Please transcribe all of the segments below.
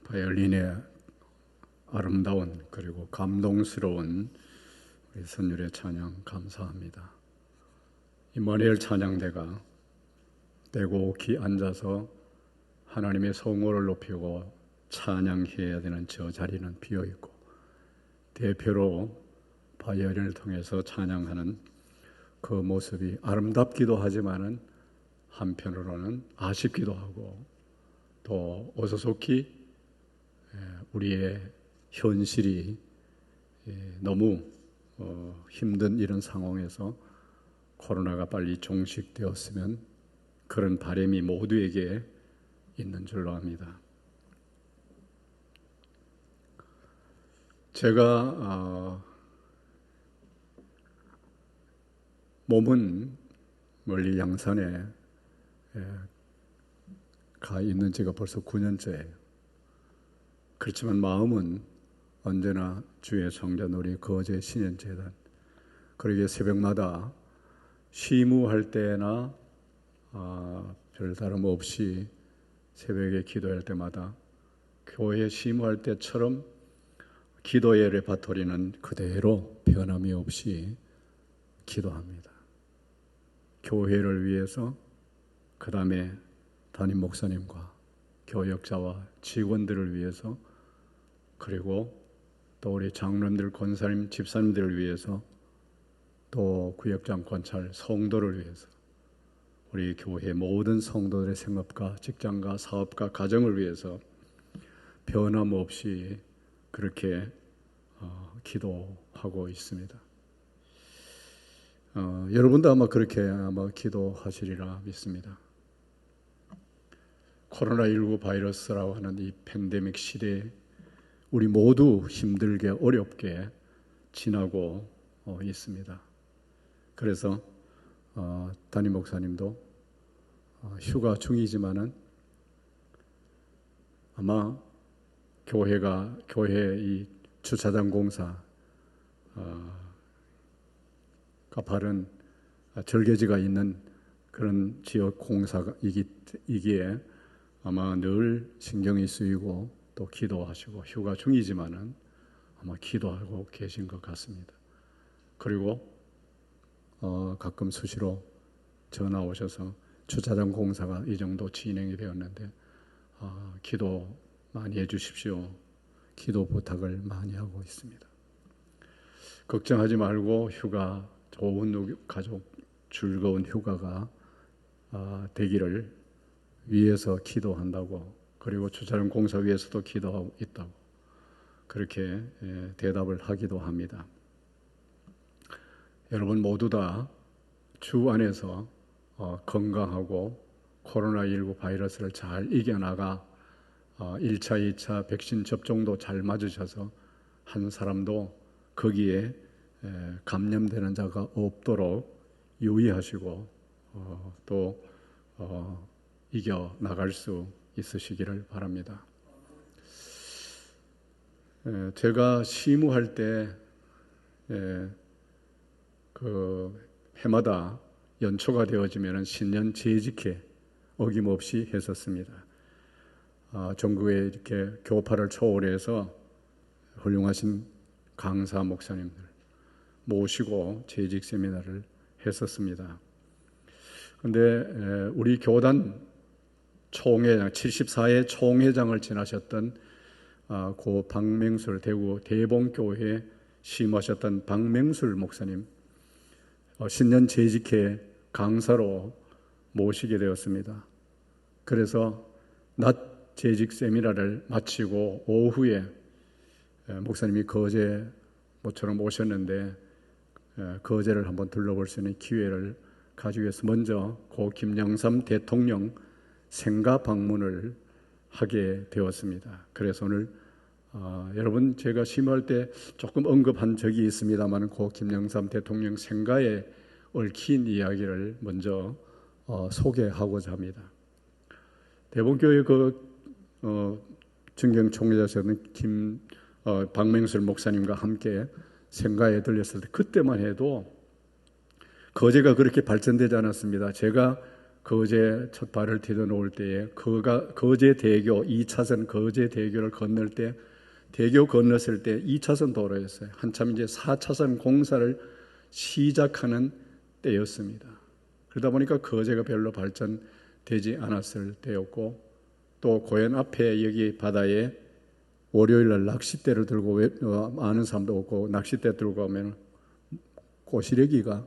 바이올린의 아름다운 그리고 감동스러운 우리 선율의 찬양 감사합니다. 임마누엘 찬양대가 빼곡히 앉아서 하나님의 성호를 높이고 찬양해야 되는 저 자리는 비어있고, 대표로 바이올린을 통해서 찬양하는 그 모습이 아름답기도 하지만은 한편으로는 아쉽기도 하고, 또 어서속히 우리의 현실이 너무 힘든 이런 상황에서 코로나가 빨리 종식되었으면 그런 바람이 모두에게 있는 줄로 압니다. 제가 몸은 멀리 양산에 가 있는 지가 벌써 9년째예요. 그렇지만 마음은 언제나 주의 성전 우리 거제 신현재단, 그러게 새벽마다 시무할 때나 별다름 없이 새벽에 기도할 때마다 교회 시무할 때처럼 기도의 레파토리는 그대로 변함이 없이 기도합니다. 교회를 위해서, 그 다음에 담임 목사님과 교역자와 직원들을 위해서, 그리고 또 우리 장로님들, 권사님, 집사님들을 위해서, 또 구역장 관찰 성도를 위해서, 우리 교회 모든 성도들의 생업과 직장과 사업과 가정을 위해서 변함없이 그렇게 기도하고 있습니다. 여러분도 아마 그렇게 기도하시리라 믿습니다. 코로나19 바이러스라고 하는 이 팬데믹 시대에 우리 모두 힘들게 어렵게 지나고 있습니다. 그래서 담임 목사님도 휴가 중이지만은 아마 교회 이 주차장 공사 가파른 절개지가 있는 그런 지역 공사이기에 아마 늘 신경이 쓰이고 또 기도하시고, 휴가 중이지만은 아마 기도하고 계신 것 같습니다. 그리고 가끔 수시로 전화 오셔서 주차장 공사가 이 정도 진행이 되었는데 기도 많이 해주십시오. 기도 부탁을 많이 하고 있습니다. 걱정하지 말고 휴가, 좋은 가족 즐거운 휴가가 되기를 위해서 기도한다고, 그리고 주차장 공사 위해서도 기도하고 있다고 그렇게 대답을 하기도 합니다. 여러분 모두 다 주 안에서 건강하고 코로나19 바이러스를 잘 이겨나가 1차, 2차 백신 접종도 잘 맞으셔서 한 사람도 거기에 감염되는 자가 없도록 유의하시고 또 이겨나갈 수 있으시기를 바랍니다. 제가 시무할 때 그 해마다 연초가 되어지면 신년 재직회 어김없이 했었습니다. 전국에 이렇게 교파를 초월해서 훌륭하신 강사 목사님들 모시고 재직 세미나를 했었습니다. 그런데 우리 교단 총회장, 74회 총회장을 지나셨던 고 박맹술 대구 대봉교회 심하셨던 박맹술 목사님 신년 재직회 강사로 모시게 되었습니다. 그래서 낮 재직 세미나를 마치고 오후에 목사님이 거제 모처럼 오셨는데 거제를 한번 둘러볼 수 있는 기회를 가지기 위해서 먼저 고 김영삼 대통령 생가 방문을 하게 되었습니다. 그래서 오늘 여러분 제가 심할 때 조금 언급한 적이 있습니다만 고 김영삼 대통령 생가에 얽힌 이야기를 먼저 소개하고자 합니다. 대봉교회 증경 총회자셨던 박맹술 목사님과 함께 생가에 들렸을 때 그때만 해도 거제가 그렇게 발전되지 않았습니다. 제가 거제 첫 발을 디뎌놓을 때에 거제 대교 2차선 거제 대교를 건널 때 대교 건넜을 때 2차선 도로였어요. 한참 이제 4차선 공사를 시작하는 때였습니다. 그러다 보니까 거제가 별로 발전되지 않았을 때였고, 또 고현 앞에 여기 바다에 월요일날 낚싯대를 들고 아는 사람도 없고, 낚싯대 들고 가면 꼬시래기가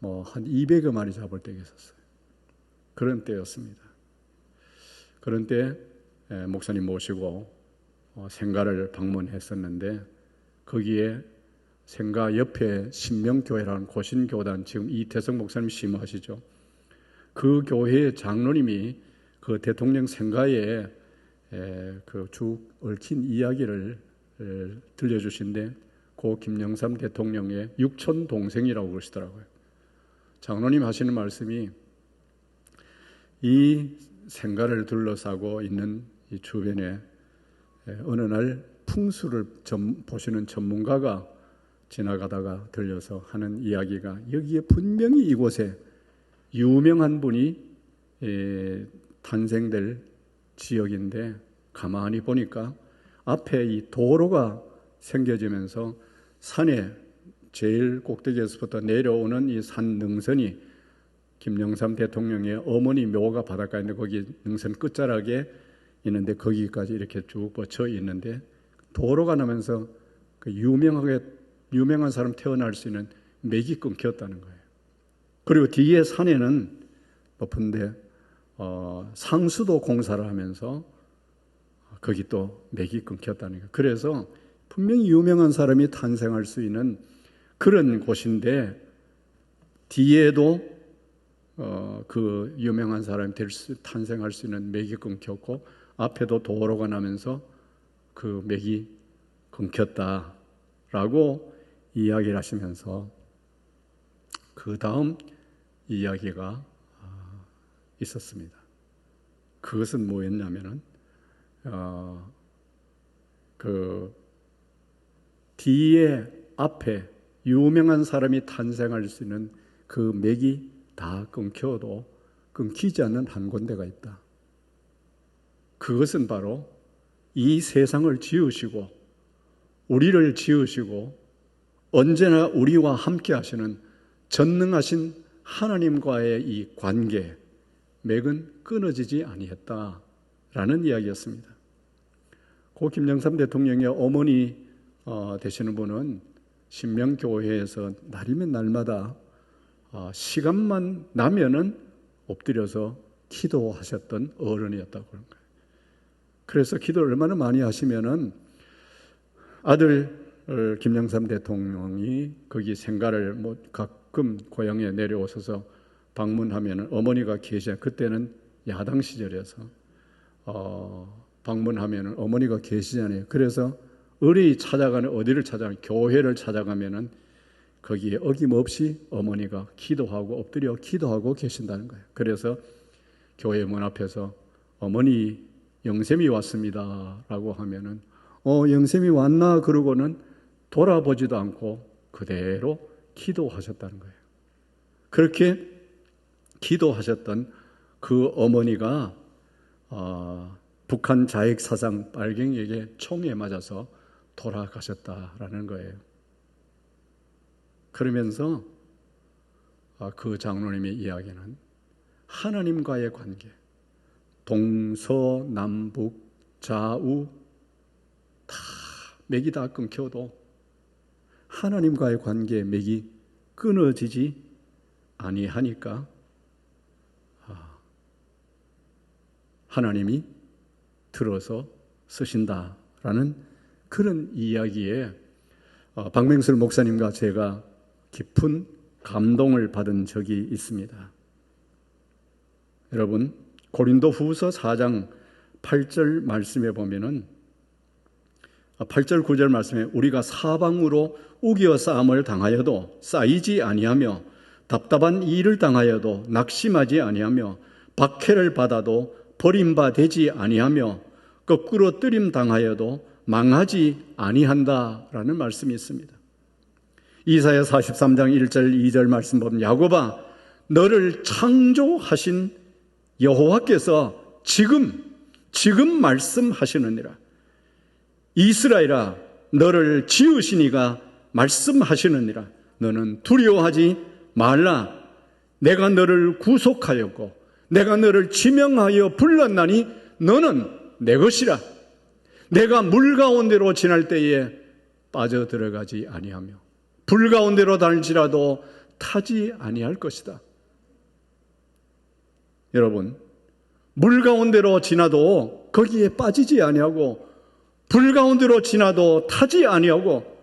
한 200여 마리 잡을 때가 있었어요. 그런 때였습니다. 그런 때 목사님 모시고 생가를 방문했었는데, 거기에 생가 옆에 신명교회라는 고신교단, 지금 이태성 목사님 심하시죠. 그 교회의 장로님이 그 대통령 생가에 그 쭉 얽힌 이야기를 들려주신데, 고 김영삼 대통령의 육촌 동생이라고 그러시더라고요. 장로님 하시는 말씀이, 이 생가를 둘러싸고 있는 이 주변에 어느 날 풍수를 보시는 전문가가 지나가다가 들려서 하는 이야기가, 여기에 분명히 이곳에 유명한 분이 탄생될 지역인데, 가만히 보니까 앞에 이 도로가 생겨지면서 산에 제일 꼭대기에서부터 내려오는 이 산 능선이 김영삼 대통령의 어머니 묘가 바닷가에 있는데, 거기 능선 끝자락에 있는데 거기까지 이렇게 쭉 뻗쳐 있는데, 도로가 나면서 그 유명한 사람 태어날 수 있는 맥이 끊겼다는 거예요. 그리고 뒤에 산에는 높은데 상수도 공사를 하면서 거기 또 맥이 끊겼다는 거예요. 그래서 분명히 유명한 사람이 탄생할 수 있는 그런 곳인데, 뒤에도 그 유명한 사람이 탄생할 수 있는 맥이 끊겼고, 앞에도 도로가 나면서 그 맥이 끊겼다라고 이야기를 하시면서, 그 다음 이야기가 있었습니다. 그것은 뭐였냐면은 그 뒤에 앞에 유명한 사람이 탄생할 수 있는 그 맥이 다 끊겨도 끊기지 않는 한 군데가 있다. 그것은 바로 이 세상을 지으시고 우리를 지으시고 언제나 우리와 함께 하시는 전능하신 하나님과의 이 관계, 맥은 끊어지지 아니했다라는 이야기였습니다. 고 김영삼 대통령의 어머니 되시는 분은 신명교회에서 날이면 날마다 시간만 나면은 엎드려서 기도하셨던 어른이었다고 그런 거예요. 그래서 기도를 얼마나 많이 하시면은 아들 김영삼 대통령이 거기 생가를 가끔 고향에 내려오셔서 방문하면은 어머니가 계셔. 그때는 야당 시절이어서 방문하면은 어머니가 계시잖아요. 그래서 어디 찾아가면 교회를 찾아가면은 거기에 어김없이 어머니가 기도하고 엎드려 기도하고 계신다는 거예요. 그래서 교회 문 앞에서 어머니 영샘이 왔습니다 라고 하면은 영샘이 왔나 그러고는 돌아보지도 않고 그대로 기도하셨다는 거예요. 그렇게 기도하셨던 그 어머니가 북한 자익 사상 빨갱이에게 총에 맞아서 돌아가셨다라는 거예요. 그러면서 그 장로님의 이야기는 하나님과의 관계, 동서남북 좌우 다 맥이 다 끊겨도 하나님과의 관계의 맥이 끊어지지 아니하니까 하나님이 들어서 쓰신다라는 그런 이야기에 박맹슬 목사님과 제가 깊은 감동을 받은 적이 있습니다. 여러분, 고린도 후서 4장 8절 말씀에 보면은 8절 9절 말씀에 우리가 사방으로 우겨 싸움을 당하여도 쌓이지 아니하며 답답한 일을 당하여도 낙심하지 아니하며 박해를 받아도 버림받지 아니하며 거꾸로 뜨림 당하여도 망하지 아니한다라는 말씀이 있습니다. 이사야 43장 1절 2절 말씀 보면 야곱아 너를 창조하신 여호와께서 지금 말씀하시느니라. 이스라엘아, 너를 지으신 이가 말씀하시느니라. 너는 두려워하지 말라. 내가 너를 구속하였고 내가 너를 지명하여 불렀나니 너는 내 것이라. 내가 물 가운데로 지날 때에 빠져들어가지 아니하며 불 가운데로 다닐지라도 타지 아니할 것이다. 여러분, 물 가운데로 지나도 거기에 빠지지 아니하고 불 가운데로 지나도 타지 아니하고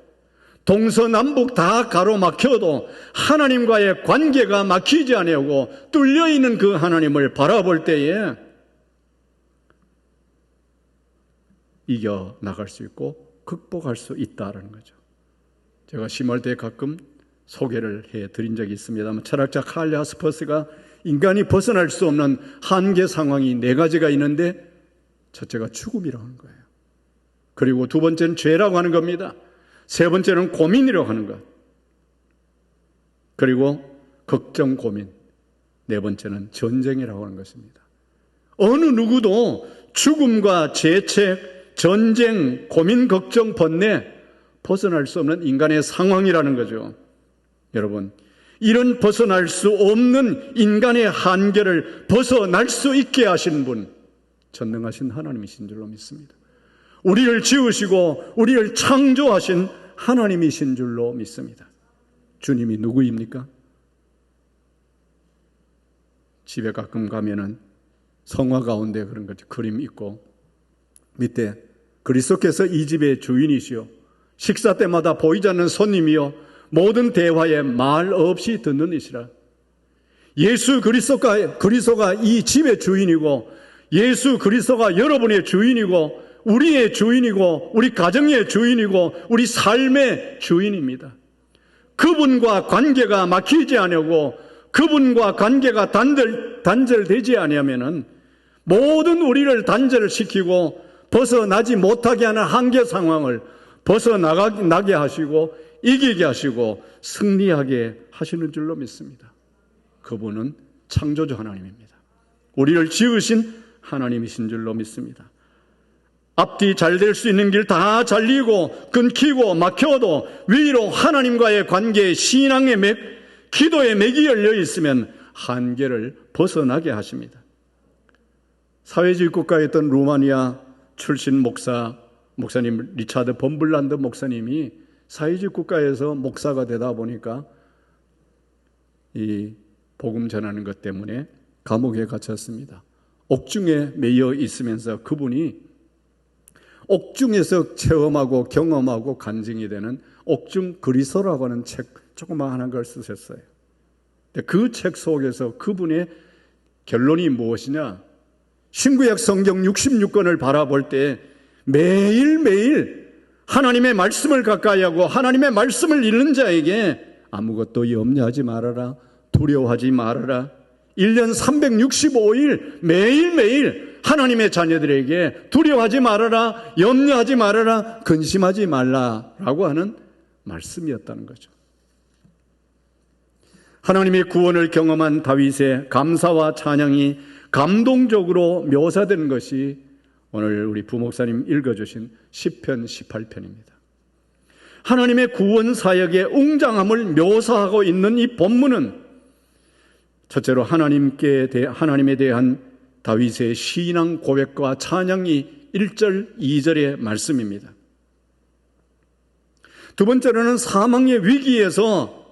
동서남북 다 가로막혀도 하나님과의 관계가 막히지 아니하고 뚫려있는 그 하나님을 바라볼 때에 이겨나갈 수 있고 극복할 수 있다는 거죠. 제가 심할 때 가끔 소개를 해드린 적이 있습니다만, 철학자 칼 야스퍼스가 인간이 벗어날 수 없는 한계 상황이 4가지가 있는데 첫째가 죽음이라고 하는 거예요. 그리고 두 번째는 죄라고 하는 겁니다. 세 번째는 고민이라고 하는 것. 그리고 걱정, 고민. 네 번째는 전쟁이라고 하는 것입니다. 어느 누구도 죽음과 재책, 전쟁, 고민, 걱정, 번뇌 벗어날 수 없는 인간의 상황이라는 거죠. 여러분, 이런 벗어날 수 없는 인간의 한계를 벗어날 수 있게 하신 분, 전능하신 하나님이신 줄로 믿습니다. 우리를 지으시고 우리를 창조하신 하나님이신 줄로 믿습니다. 주님이 누구입니까? 집에 가끔 가면은 성화 가운데 그런 것 그림 있고 밑에 그리스도께서 이 집의 주인이시오, 식사 때마다 보이지 않는 손님이요 모든 대화에 말 없이 듣는 이시라. 예수 그리스도가 이 집의 주인이고 예수 그리스도가 여러분의 주인이고 우리의 주인이고 우리 가정의 주인이고 우리 삶의 주인입니다. 그분과 관계가 막히지 아니하고 그분과 관계가 단절되지 아니하면은 모든 우리를 단절시키고 벗어나지 못하게 하는 한계 상황을 벗어나게 하시고 이기게 하시고 승리하게 하시는 줄로 믿습니다. 그분은 창조주 하나님입니다. 우리를 지으신 하나님이신 줄로 믿습니다. 앞뒤 잘 될 수 있는 길 다 잘리고 끊기고 막혀도 위로 하나님과의 관계, 신앙의 맥, 기도의 맥이 열려 있으면 한계를 벗어나게 하십니다. 사회주의 국가였던 루마니아 출신 목사님 리차드 범블란드 목사님이 사회주의 국가에서 목사가 되다 보니까 이 복음 전하는 것 때문에 감옥에 갇혔습니다. 옥중에 매여 있으면서 그분이 옥중에서 체험하고 경험하고 간증이 되는 옥중 그리스도라고 하는 책, 조그마한 걸 쓰셨어요. 그 책 속에서 그분의 결론이 무엇이냐? 신구약 성경 66권을 바라볼 때 매일매일 하나님의 말씀을 가까이 하고 하나님의 말씀을 읽는 자에게 아무것도 염려하지 말아라, 두려워하지 말아라. 1년 365일 매일매일 하나님의 자녀들에게 두려워하지 말아라, 염려하지 말아라, 근심하지 말라라고 하는 말씀이었다는 거죠. 하나님의 구원을 경험한 다윗의 감사와 찬양이 감동적으로 묘사된 것이 오늘 우리 부목사님 읽어주신 시편 18편입니다. 하나님의 구원 사역의 웅장함을 묘사하고 있는 이 본문은 첫째로 하나님에 대한 다윗의 신앙 고백과 찬양이 1절, 2절의 말씀입니다. 두 번째로는 사망의 위기에서,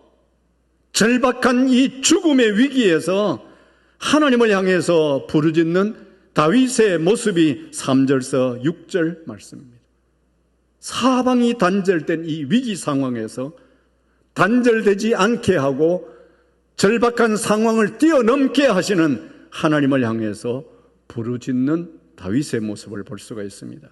절박한 이 죽음의 위기에서 하나님을 향해서 부르짖는 다윗의 모습이 3절서 6절 말씀입니다. 사방이 단절된 이 위기 상황에서 단절되지 않게 하고 절박한 상황을 뛰어넘게 하시는 하나님을 향해서 부르짖는 다윗의 모습을 볼 수가 있습니다.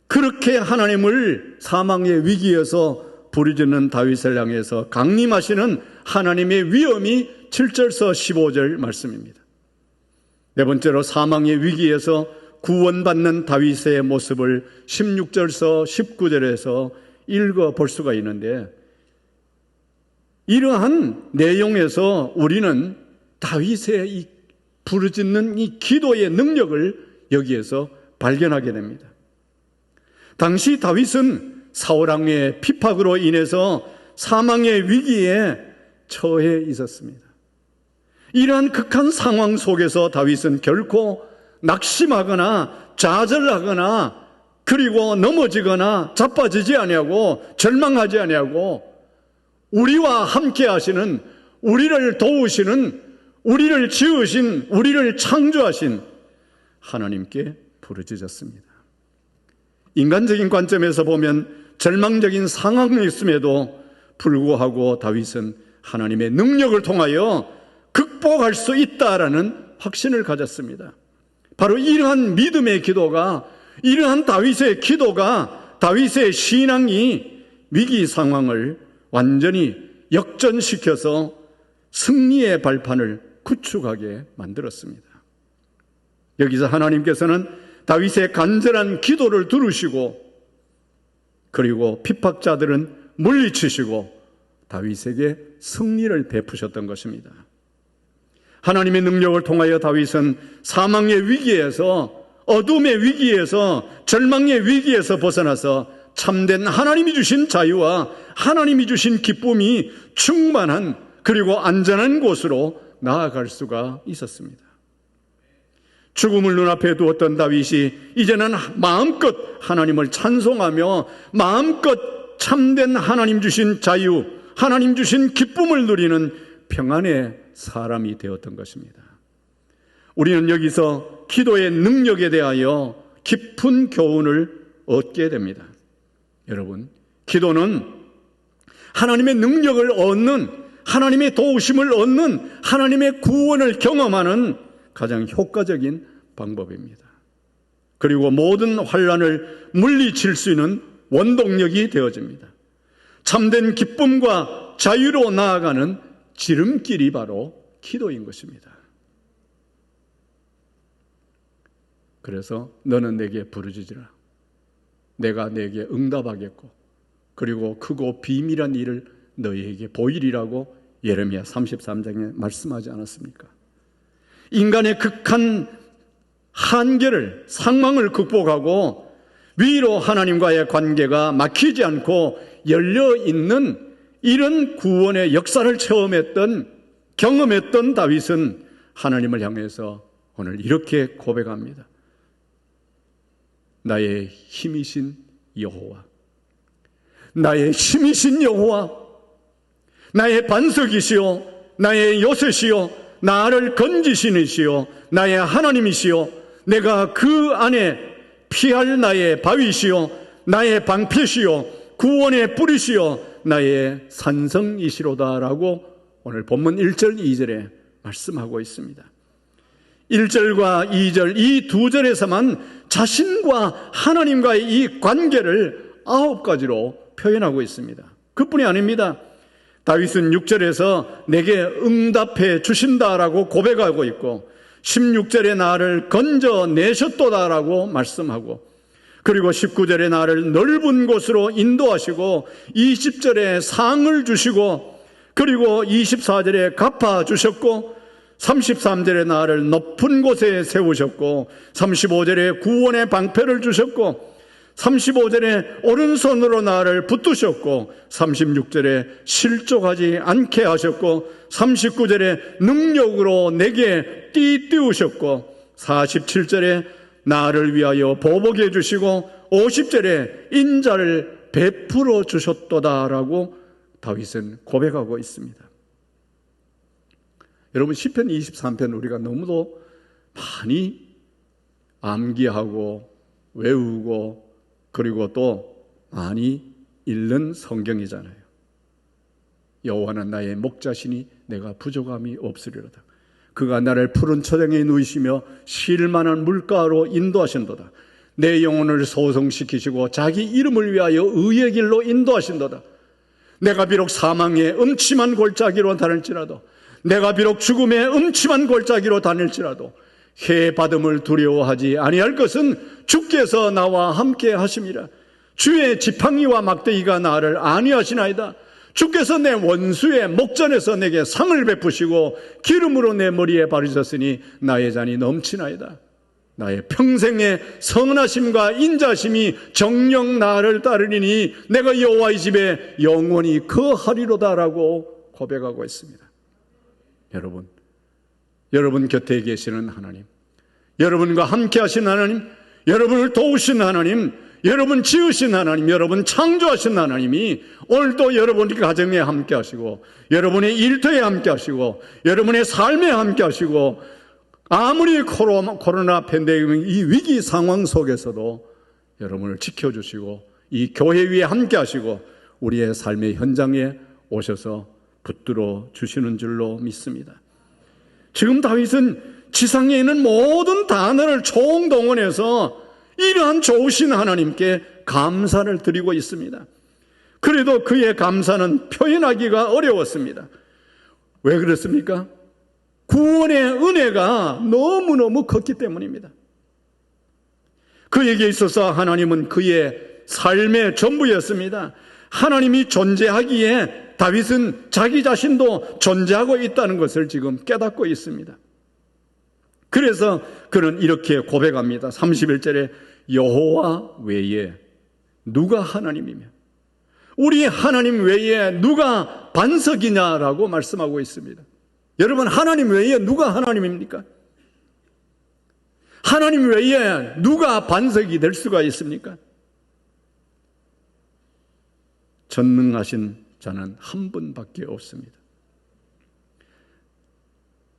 그렇게 하나님을 사망의 위기에서 부르짖는 다윗을 향해서 강림하시는 하나님의 위엄이 7절서 15절 말씀입니다. 네 번째로 사망의 위기에서 구원받는 다윗의 모습을 16절서 19절에서 읽어볼 수가 있는데, 이러한 내용에서 우리는 다윗의 이 부르짖는 이 기도의 능력을 여기에서 발견하게 됩니다. 당시 다윗은 사울 왕의 핍박으로 인해서 사망의 위기에 처해 있었습니다. 이러한 극한 상황 속에서 다윗은 결코 낙심하거나 좌절하거나 그리고 넘어지거나 자빠지지 아니하고 절망하지 아니하고 우리와 함께 하시는, 우리를 도우시는, 우리를 지으신, 우리를 창조하신 하나님께 부르짖었습니다. 인간적인 관점에서 보면 절망적인 상황이 있음에도 불구하고 다윗은 하나님의 능력을 통하여 극복할 수 있다라는 확신을 가졌습니다. 바로 이러한 믿음의 기도가, 이러한 다윗의 기도가, 다윗의 신앙이 위기 상황을 완전히 역전시켜서 승리의 발판을 구축하게 만들었습니다. 여기서 하나님께서는 다윗의 간절한 기도를 들으시고 그리고 핍박자들은 물리치시고 다윗에게 승리를 베푸셨던 것입니다. 하나님의 능력을 통하여 다윗은 사망의 위기에서, 어둠의 위기에서, 절망의 위기에서 벗어나서 참된 하나님이 주신 자유와 하나님이 주신 기쁨이 충만한 그리고 안전한 곳으로 나아갈 수가 있었습니다. 죽음을 눈앞에 두었던 다윗이 이제는 마음껏 하나님을 찬송하며 마음껏 참된 하나님 주신 자유, 하나님 주신 기쁨을 누리는 평안의 사람이 되었던 것입니다. 우리는 여기서 기도의 능력에 대하여 깊은 교훈을 얻게 됩니다. 여러분, 기도는 하나님의 능력을 얻는, 하나님의 도우심을 얻는, 하나님의 구원을 경험하는 가장 효과적인 방법입니다. 그리고 모든 환난을 물리칠 수 있는 원동력이 되어집니다. 참된 기쁨과 자유로 나아가는 지름길이 바로 기도인 것입니다. 그래서 너는 내게 부르짖으라. 내가 내게 응답하겠고 그리고 크고 비밀한 일을 너희에게 보이리라고 예레미야 33장에 말씀하지 않았습니까? 인간의 극한 한계를, 상황을 극복하고 위로 하나님과의 관계가 막히지 않고 열려있는 이런 구원의 역사를 체험했던, 경험했던 다윗은 하나님을 향해서 오늘 이렇게 고백합니다. 나의 힘이신 여호와, 나의 힘이신 여호와, 나의 반석이시오, 나의 요새시오, 나를 건지시는시오, 나의 하나님이시오, 내가 그 안에 피할 나의 바위시오, 나의 방패시오, 구원의 뿌리시오, 나의 산성이시로다라고 오늘 본문 1절 2절에 말씀하고 있습니다. 1절과 2절 이 두 절에서만 자신과 하나님과의 이 관계를 9가지로 표현하고 있습니다. 그뿐이 아닙니다. 다윗은 6절에서 내게 응답해 주신다라고 고백하고 있고 16절에 나를 건져내셨도다라고 말씀하고 그리고 19절에 나를 넓은 곳으로 인도하시고 20절에 상을 주시고 그리고 24절에 갚아주셨고 33절에 나를 높은 곳에 세우셨고 35절에 구원의 방패를 주셨고 35절에 오른손으로 나를 붙드셨고 36절에 실족하지 않게 하셨고 39절에 능력으로 내게 띠띠우셨고 47절에 나를 위하여 보복해 주시고 50절에 인자를 베풀어 주셨도다라고 다윗은 고백하고 있습니다. 여러분, 시편 23편 우리가 너무도 많이 암기하고 외우고 그리고 또 많이 읽는 성경이잖아요. 여호와는 나의 목자시니 내가 부족함이 없으리로다. 그가 나를 푸른 초장에 누이시며 쉴만한 물가로 인도하신도다. 내 영혼을 소성시키시고 자기 이름을 위하여 의의 길로 인도하신도다. 내가 비록 사망의 음침한 골짜기로 다닐지라도 내가 비록 죽음의 음침한 골짜기로 다닐지라도 해 받음을 두려워하지 아니할 것은 주께서 나와 함께 하심이라. 주의 지팡이와 막대기가 나를 안위하시나이다. 주께서 내 원수의 목전에서 내게 상을 베푸시고 기름으로 내 머리에 바르셨으니 나의 잔이 넘치나이다. 나의 평생의 선하심과 인자심이 정녕 나를 따르리니 내가 여호와의 집에 영원히 거하리로다라고 고백하고 있습니다. 여러분 곁에 계시는 하나님, 여러분과 함께 하신 하나님, 여러분을 도우신 하나님, 여러분 지으신 하나님, 여러분 창조하신 하나님이 오늘도 여러분의 가정에 함께 하시고 여러분의 일터에 함께 하시고 여러분의 삶에 함께 하시고 아무리 코로나 팬데믹 이 위기 상황 속에서도 여러분을 지켜주시고 이 교회 위에 함께 하시고 우리의 삶의 현장에 오셔서 붙들어 주시는 줄로 믿습니다. 지금 다윗은 지상에 있는 모든 단어를 총동원해서 이러한 좋으신 하나님께 감사를 드리고 있습니다. 그래도 그의 감사는 표현하기가 어려웠습니다. 왜 그렇습니까? 구원의 은혜가 너무너무 컸기 때문입니다. 그에게 있어서 하나님은 그의 삶의 전부였습니다. 하나님이 존재하기에 다윗은 자기 자신도 존재하고 있다는 것을 지금 깨닫고 있습니다. 그래서 그는 이렇게 고백합니다. 31절에 여호와 외에 누가 하나님이며 우리 하나님 외에 누가 반석이냐라고 말씀하고 있습니다. 여러분, 하나님 외에 누가 하나님입니까? 하나님 외에 누가 반석이 될 수가 있습니까? 전능하신 자는 한 분밖에 없습니다.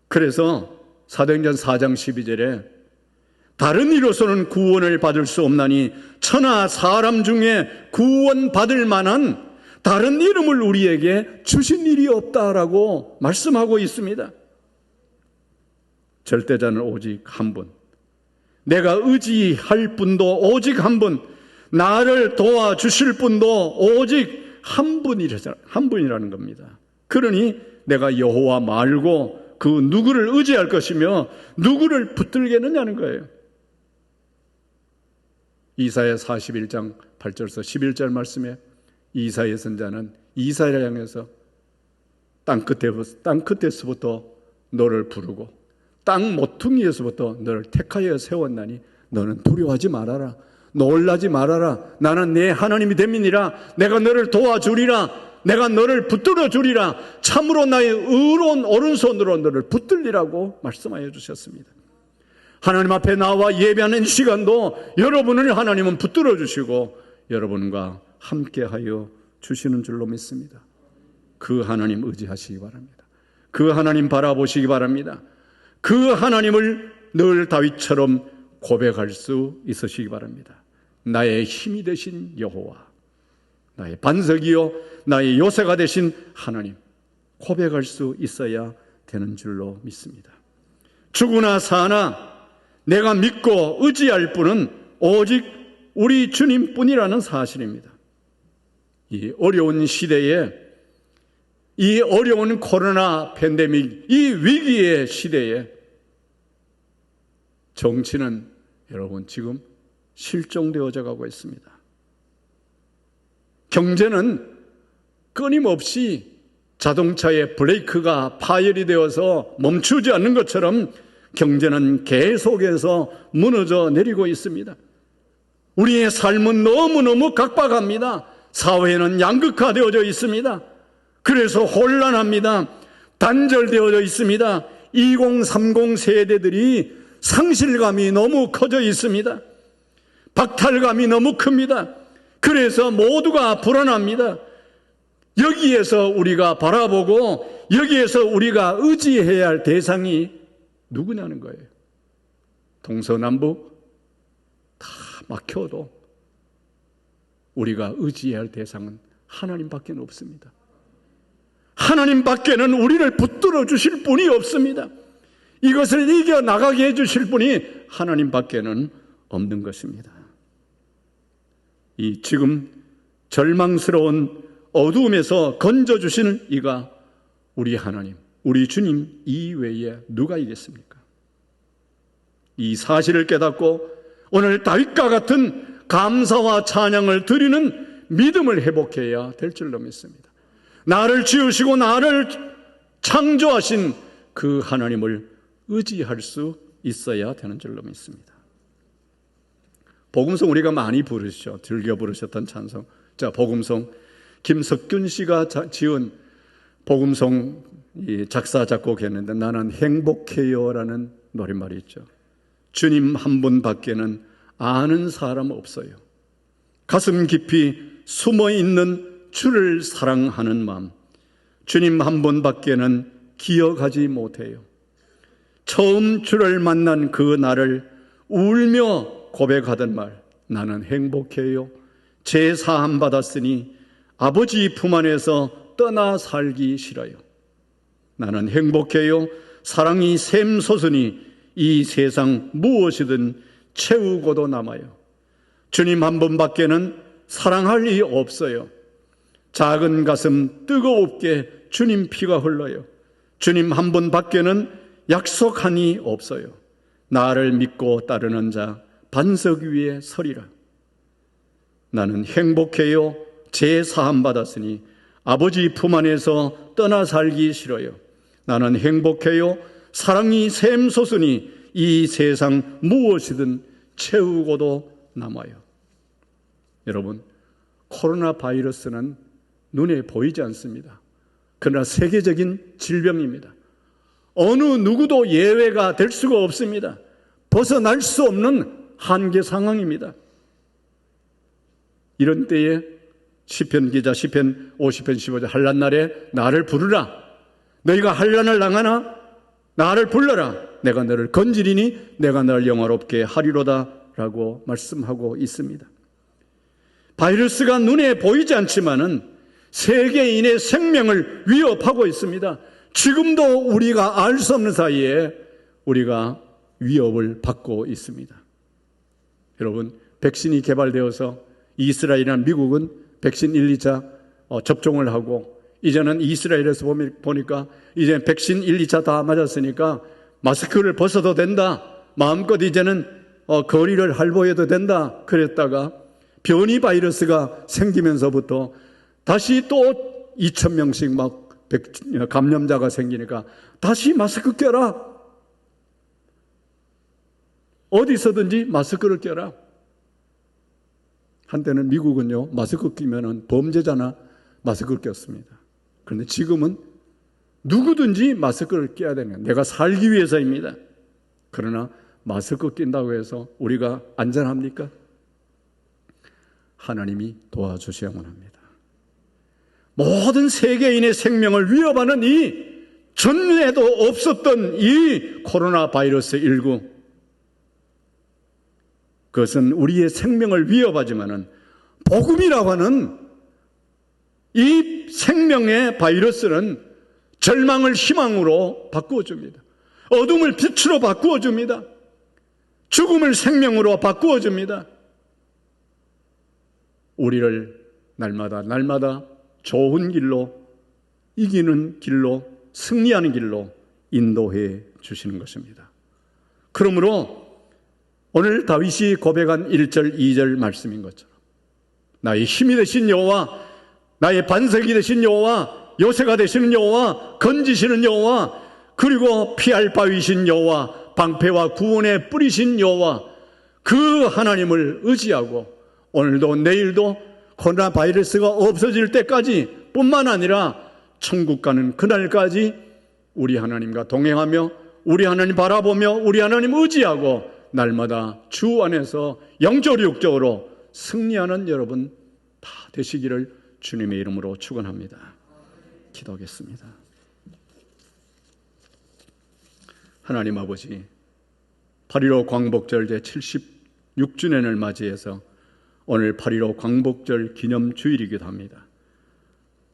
그래서 사도행전 4장 12절에 다른 이로서는 구원을 받을 수 없나니 천하 사람 중에 구원받을 만한 다른 이름을 우리에게 주신 일이 없다라고 말씀하고 있습니다. 절대자는 오직 한 분, 내가 의지할 분도 오직 한 분, 나를 도와주실 분도 오직 한 분이라는 겁니다. 그러니 내가 여호와 말고 그 누구를 의지할 것이며 누구를 붙들겠느냐는 거예요. 이사야 41장 8절에서 11절 말씀에 이사야 선자는 이사야를 향해서 땅 끝에서부터 너를 부르고 땅 모퉁이에서부터 너를 택하여 세웠나니 너는 두려워하지 말아라. 놀라지 말아라. 나는 내 하나님이 됨이니라. 내가 너를 도와주리라. 내가 너를 붙들어 주리라. 참으로 나의 의로운 오른손으로 너를 붙들리라고 말씀하여 주셨습니다. 하나님 앞에 나와 예배하는 시간도 여러분을 하나님은 붙들어 주시고 여러분과 함께하여 주시는 줄로 믿습니다. 그 하나님 의지하시기 바랍니다. 그 하나님 바라보시기 바랍니다. 그 하나님을 늘 다윗처럼 고백할 수 있으시기 바랍니다. 나의 힘이 되신 여호와, 나의 반석이요 나의 요새가 되신 하나님, 고백할 수 있어야 되는 줄로 믿습니다. 죽으나 사나 내가 믿고 의지할 분은 오직 우리 주님뿐이라는 사실입니다. 이 어려운 시대에, 이 어려운 코로나 팬데믹, 이 위기의 시대에 정치는 여러분 지금 실종되어져 가고 있습니다. 경제는 끊임없이 자동차의 브레이크가 파열이 되어서 멈추지 않는 것처럼 경제는 계속해서 무너져 내리고 있습니다. 우리의 삶은 너무너무 각박합니다. 사회는 양극화되어져 있습니다. 그래서 혼란합니다. 단절되어져 있습니다. 2030 세대들이 상실감이 너무 커져 있습니다. 박탈감이 너무 큽니다. 그래서 모두가 불안합니다. 여기에서 우리가 바라보고 여기에서 우리가 의지해야 할 대상이 누구냐는 거예요. 동서남북 다 막혀도 우리가 의지해야 할 대상은 하나님밖에 없습니다. 하나님밖에는 우리를 붙들어 주실 분이 없습니다. 이것을 이겨나가게 해주실 분이 하나님밖에는 없는 것입니다. 이 지금 절망스러운 어두움에서 건져주시는 이가 우리 하나님, 우리 주님 이외에 누가 있겠습니까? 이 사실을 깨닫고 오늘 다윗과 같은 감사와 찬양을 드리는 믿음을 회복해야 될 줄로 믿습니다. 나를 지으시고 나를 창조하신 그 하나님을 의지할 수 있어야 되는 줄로 믿습니다. 복음성 우리가 많이 부르시죠. 즐겨 부르셨던 찬송. 자, 복음성 김석균 씨가 지은 복음성 작사 작곡했는데 나는 행복해요라는 노랫말이 있죠. 주님 한 분 밖에는 아는 사람 없어요. 가슴 깊이 숨어 있는 주를 사랑하는 마음, 주님 한 분 밖에는 기억하지 못해요. 처음 주를 만난 그 날을 울며 고백하던 말, 나는 행복해요. 제 사함 받았으니 아버지 품 안에서 떠나 살기 싫어요. 나는 행복해요. 사랑이 샘솟으니 이 세상 무엇이든 채우고도 남아요. 주님 한 분밖에는 사랑할 리 없어요. 작은 가슴 뜨거웁게 주님 피가 흘러요. 주님 한 분밖에는 약속하니 없어요. 나를 믿고 따르는 자 반석 위에 서리라. 나는 행복해요. 제 사함 받았으니 아버지 품 안에서 떠나 살기 싫어요. 나는 행복해요. 사랑이 샘솟으니 이 세상 무엇이든 채우고도 남아요. 여러분, 코로나 바이러스는 눈에 보이지 않습니다. 그러나 세계적인 질병입니다. 어느 누구도 예외가 될 수가 없습니다. 벗어날 수 없는 한계 상황입니다. 이런 때에 시편 기자 시편 50편 15절 환난 날에 나를 부르라. 너희가 환난을 당하나 나를 불러라. 내가 너를 건지리니 내가 너를 영화롭게 하리로다 라고 말씀하고 있습니다. 바이러스가 눈에 보이지 않지만은 세계인의 생명을 위협하고 있습니다. 지금도 우리가 알 수 없는 사이에 우리가 위협을 받고 있습니다. 여러분, 백신이 개발되어서 이스라엘이나 미국은 백신 1, 2차 접종을 하고 이제는 이스라엘에서 보니까 이제 백신 1, 2차 다 맞았으니까 마스크를 벗어도 된다. 마음껏 이제는 거리를 활보해도 된다. 그랬다가 변이 바이러스가 생기면서부터 다시 또 2,000명씩 막 감염자가 생기니까 다시 마스크 껴라. 어디서든지 마스크를 껴라. 한때는 미국은요, 마스크 끼면은 범죄자나 마스크를 꼈습니다. 그런데 지금은 누구든지 마스크를 껴야 되는, 내가 살기 위해서입니다. 그러나 마스크 낀다고 해서 우리가 안전합니까? 하나님이 도와주셔야만 합니다. 모든 세계인의 생명을 위협하는 이 전에도 없었던 이 코로나 바이러스 19, 그것은 우리의 생명을 위협하지만은 복음이라고 하는 이 생명의 바이러스는 절망을 희망으로 바꾸어줍니다. 어둠을 빛으로 바꾸어줍니다. 죽음을 생명으로 바꾸어줍니다. 우리를 날마다 좋은 길로, 이기는 길로, 승리하는 길로 인도해 주시는 것입니다. 그러므로 오늘 다윗이 고백한 1절, 2절 말씀인 것처럼 나의 힘이 되신 여호와, 나의 반석이 되신 여호와, 요새가 되시는 여호와, 건지시는 여호와, 그리고 피할 바위신 여호와, 방패와 구원의 뿌리신 여호와, 그 하나님을 의지하고 오늘도 내일도 코로나 바이러스가 없어질 때까지 뿐만 아니라 천국 가는 그날까지 우리 하나님과 동행하며 우리 하나님 바라보며 우리 하나님 의지하고 날마다 주 안에서 영적 육적으로 승리하는 여러분 다 되시기를 주님의 이름으로 축원합니다. 기도하겠습니다. 하나님 아버지, 8.15 광복절 제76주년을 맞이해서 오늘 8.15 광복절 기념주일이기도 합니다.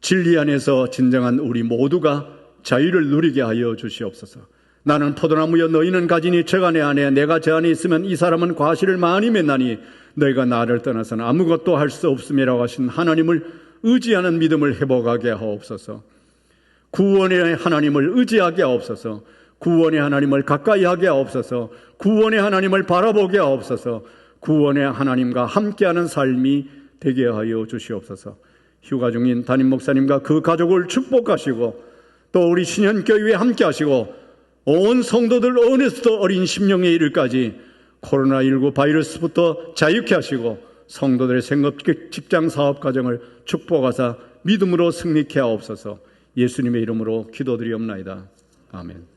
진리 안에서 진정한 우리 모두가 자유를 누리게 하여 주시옵소서. 나는 포도나무여 너희는 가지니 제가 내 안에 내가 제 안에 있으면 이 사람은 과실을 많이 맺나니 너희가 나를 떠나서는 아무것도 할 수 없음이라고 하신 하나님을 의지하는 믿음을 회복하게 하옵소서. 구원의 하나님을 의지하게 하옵소서. 구원의 하나님을 가까이 하게 하옵소서. 구원의 하나님을 바라보게 하옵소서. 구원의 하나님과 함께하는 삶이 되게 하여 주시옵소서. 휴가 중인 담임 목사님과 그 가족을 축복하시고 또 우리 신현교회에 함께 하시고 온 성도들 어느새도 어린 심령에 이르기까지 코로나19 바이러스부터 자유케 하시고 성도들의 생업, 직장, 사업, 가정을 축복하사 믿음으로 승리케 하옵소서. 예수님의 이름으로 기도드리옵나이다. 아멘.